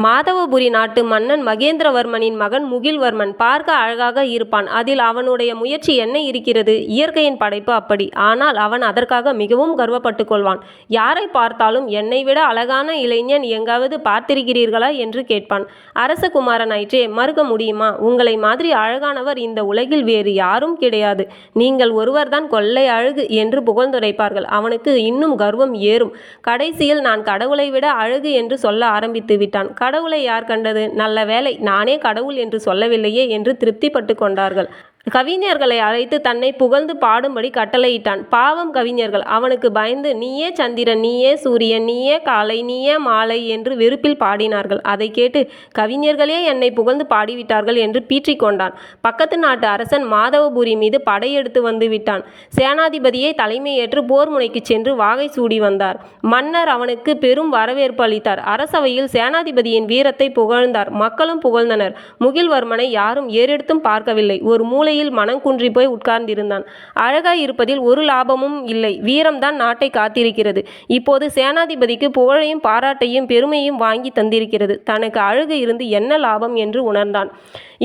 மாதவபுரி நாட்டு மன்னன் மகேந்திரவர்மனின் மகன் முகில்வர்மன் பார்க்க அழகாக இருப்பான். அதில் அவனுடைய முயற்சி என்ன இருக்கிறது? இயற்கையின் படைப்பு அப்படி. ஆனால் அவன் அதற்காக மிகவும் கர்வப்பட்டு கொள்வான். யாரை பார்த்தாலும் என்னை விட அழகான இளைஞன் எங்காவது பார்த்திருக்கிறீர்களா என்று கேட்பான். அரசகுமாரனாயிற்றே, மறுக்க முடியுமா? உங்களை மாதிரி அழகானவர் இந்த உலகில் வேறு யாரும் கிடையாது. நீங்கள் ஒருவர்தான் கொள்ளை அழகு என்று புகழ்ந்துரைப்பார்கள். அவனுக்கு இன்னும் கர்வம் ஏறும். கடைசியில் நான் கடவுளை விட அழகு என்று சொல்ல ஆரம்பித்து விட்டான். கடவுளை யார் கண்டது? நல்ல வேளை, நானே கடவுள் என்று சொல்லவில்லையே என்று திருப்திப்பட்டு கொண்டார்கள். கவிஞர்களை அழைத்து தன்னை புகழ்ந்து பாடும்படி கட்டளையிட்டான். பாவம் கவிஞர்கள் அவனுக்கு பயந்து நீயே சந்திரன், நீயே சூரியன், நீயே காலை, நீயே மாலை என்று வெறுப்பில் பாடினார்கள். அதை கேட்டு கவிஞர்களே என்னை புகழ்ந்து பாடிவிட்டார்கள் என்று பீற்றிக் கொண்டான். பக்கத்து நாட்டு அரசன் மாதவபுரி மீது படையெடுத்து வந்து விட்டான். சேனாதிபதியை தலைமையேற்று போர் முனைக்கு சென்று வாகை சூடி வந்தார். மன்னர் அவனுக்கு பெரும் வரவேற்பு அளித்தார். அரசவையில் சேனாதிபதியின் வீரத்தை புகழ்ந்தார். மக்களும் புகழ்ந்தனர். முகில்வர்மனை யாரும் ஏறெடுத்தும் பார்க்கவில்லை. ஒரு மூலை மனம் குன்றி போய் உட்கார்ந்திருந்தான். அழகாய் இருப்பதில் ஒரு லாபமும் இல்லை. வீரம்தான் நாட்டை காத்திருக்கிறது. இப்போது சேனாதிபதிக்கு புகழையும் பாராட்டையும் பெருமையும் வாங்கி தந்திருக்கிறது. தனக்கு அழகு இருந்து என்ன லாபம் என்று உணர்ந்தான்.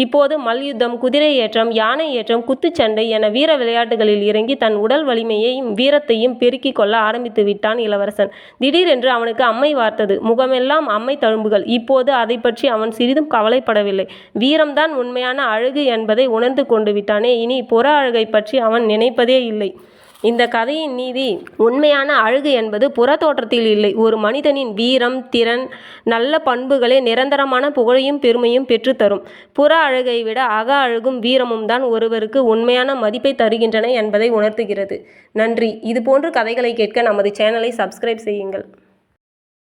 இப்போது மல்யுத்தம், குதிரை ஏற்றம், யானை ஏற்றம், குத்துச்சண்டை என வீர விளையாட்டுகளில் இறங்கி தன் உடல் வலிமையையும் வீரத்தையும் பெருக்கிக் கொள்ள ஆரம்பித்து விட்டான் இளவரசன். திடீரென்று அவனுக்கு அம்மை வார்த்தது. முகமெல்லாம் அம்மை தழும்புகள். இப்போது அதை பற்றி அவன் சிறிதும் கவலைப்படவில்லை. வீரம்தான் உண்மையான அழகு என்பதை உணர்ந்து கொண்டு விட்டானே. இனி புற அழகை பற்றி அவன் நினைப்பதே இல்லை. இந்த கதையின் நீதி, உண்மையான அழகு என்பது புற தோற்றத்தில் இல்லை. ஒரு மனிதனின் வீரம், திறன், நல்ல பண்புகளே நிரந்தரமான புகழையும் பெருமையும் பெற்றுத்தரும். புற அழகை விட அக அழகும் வீரமும் தான் ஒருவருக்கு உண்மையான மதிப்பை தருகின்றன என்பதை உணர்த்துகிறது. நன்றி. இதுபோன்ற கதைகளை கேட்க நமது சேனலை சப்ஸ்கிரைப் செய்யுங்கள்.